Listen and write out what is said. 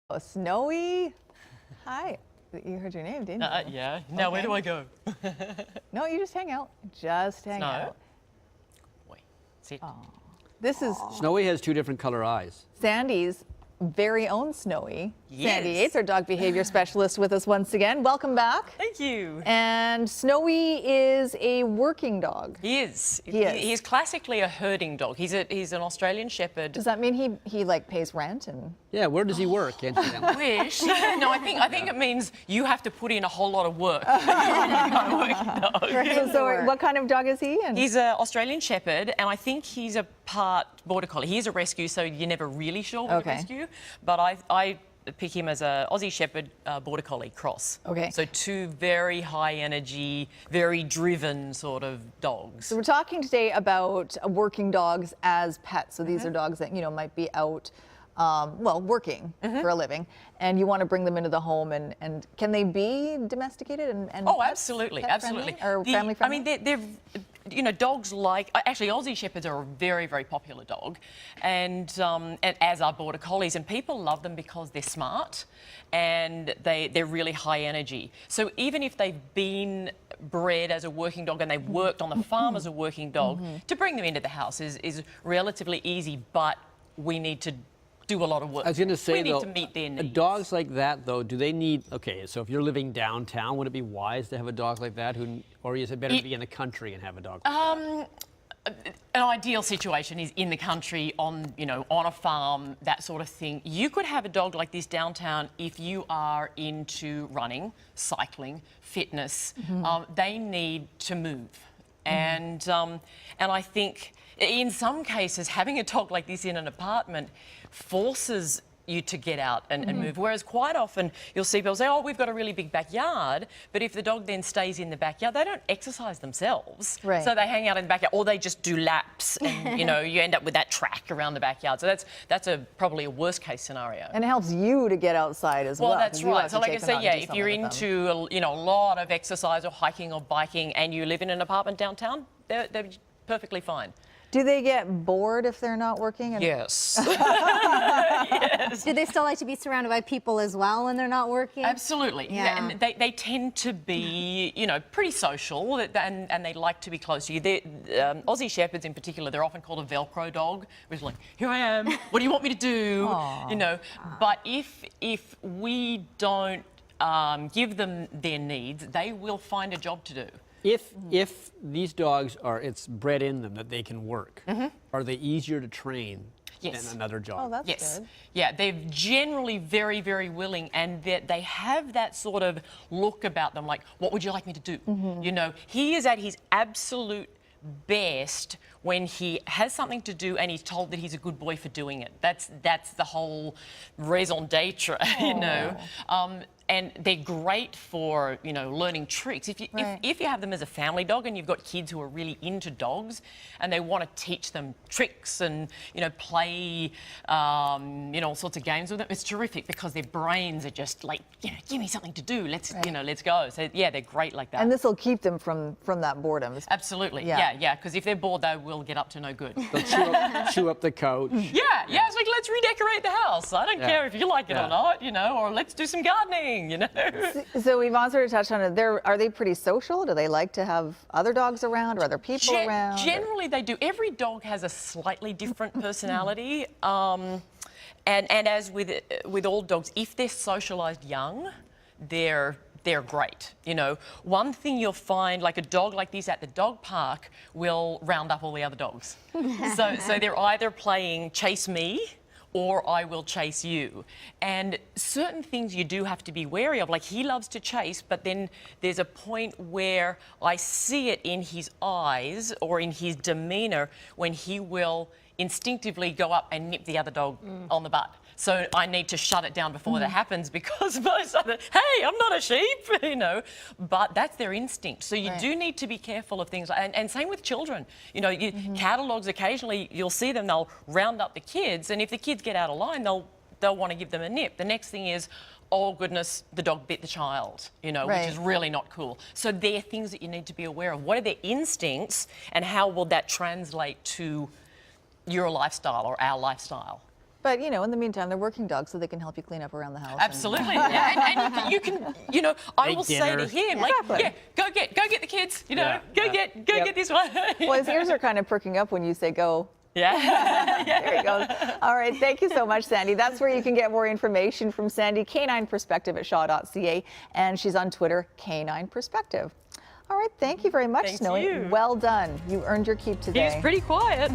Oh, Snowy. Hi. You heard your name, didn't you? Yeah. Now, where do I go? No, you just hang out. Just hang out. Wait. Sit. This is Snowy has two different color eyes. Sandy's very own Snowy. Yes. Sandy Yates, our dog behavior specialist, with us once again. Welcome back. Thank you. And Snowy is a working dog. He is. He is. He's classically a herding dog. He's an Australian Shepherd. Does that mean he like pays rent and? Yeah, where does he work? Wish. No, I think it means you have to put in a whole lot of work. You've got a working dog. So what kind of dog is he? And He's an Australian Shepherd, and I think he's a part Border Collie. He is a rescue, so you're never really sure with a rescue. But I pick him as a Aussie Shepherd Border Collie cross. Okay. So two very high energy, very driven sort of dogs. So we're talking today about working dogs as pets. So these are dogs that, might be out, working for a living, and you want to bring them into the home. And can they be domesticated and oh, absolutely, pet-friendly absolutely. or family friendly? I mean, they're dogs like, actually, Aussie Shepherds are a very, very popular dog, and as are Border Collies, and people love them because they're smart and they're really high energy. So even if they've been bred as a working dog and they worked on the farm as a working dog, to bring them into the house is relatively easy, but we need to do a lot of work. I was going to say, we need though, to meet their needs. dogs like that, though, do they need, okay, so if you're living downtown, would it be wise to have a dog like that? Or is it better to be in the country and have a dog? An ideal situation is in the country, on a farm, that sort of thing. You could have a dog like this downtown if you are into running, cycling, fitness. They need to move, and I think in some cases having a dog like this in an apartment forces you to get out and move. Whereas quite often you'll see people say, oh, we've got a really big backyard, but if the dog then stays in the backyard, they don't exercise themselves. Right. So they hang out in the backyard, or they just do laps, and you end up with that track around the backyard. So that's probably a worst case scenario. And it helps you to get outside as well. Well, that's right. So like I say, yeah, if you're into into a lot of exercise or hiking or biking and you live in an apartment downtown, they're perfectly fine. Do they get bored if they're not working? Yes. Yes. Do they still like to be surrounded by people as well when they're not working? Absolutely. Yeah. And they tend to be, pretty social, and they like to be close to you. Aussie Shepherds in particular, they're often called a Velcro dog, which is like, here I am, what do you want me to do? Aww. But if we don't give them their needs, they will find a job to do. If these dogs it's bred in them that they can work, are they easier to train than another dog? Oh, that's Yes. good. Yeah, they're generally very, very willing, and they have that sort of look about them, like, what would you like me to do? He is at his absolute best when he has something to do and he's told that he's a good boy for doing it. That's the whole raison d'etre, and they're great for learning tricks. If you have them as a family dog and you've got kids who are really into dogs and they want to teach them tricks and play all sorts of games with them, it's terrific because their brains are just like, give me something to do. Let's go. So yeah, they're great like that. And this will keep them from that boredom. Absolutely. Yeah. Yeah. Because if they're bored, they will get up to no good. They'll chew up the couch. Yeah. It's like, let's redecorate the house. I don't care if you like it or not, or let's do some gardening. So we've also touched on it. Are they pretty social? Do they like to have other dogs around or other people around? Generally, they do. Every dog has a slightly different personality. And as with all dogs, if they're socialised young, they're great. One thing you'll find, like a dog like this at the dog park will round up all the other dogs. So they're either playing chase me or I will chase you. And certain things you do have to be wary of. Like, he loves to chase, but then there's a point where I see it in his eyes or in his demeanour when he will instinctively go up and nip the other dog on the butt. So I need to shut it down before that happens, because most other, hey, I'm not a sheep, but that's their instinct. So you do need to be careful of things. And same with children. Catalogues, occasionally you'll see them, they'll round up the kids, and if the kids get out of line, they'll want to give them a nip. The next thing is, oh goodness, the dog bit the child, which is really not cool. So they're things that you need to be aware of. What are their instincts, and how will that translate to your lifestyle or our lifestyle? But, you know, in the meantime, they're working dogs, so they can help you clean up around the house. and- Absolutely. Yeah. And you can, you know, I Make will say dinner. to him, Exactly. like, yeah, go get the kids, you know, Yeah, go Yep. get this one. Well, his ears are kind of perking up when you say go. Yeah. There he goes. All right. Thank you so much, Sandy. That's where you can get more information from Sandy, Canine Perspective at shaw.ca. And she's on Twitter, Canine Perspective. All right. Thank you very much, Thank Snowy. you. Well done. You earned your keep He today. was pretty quiet.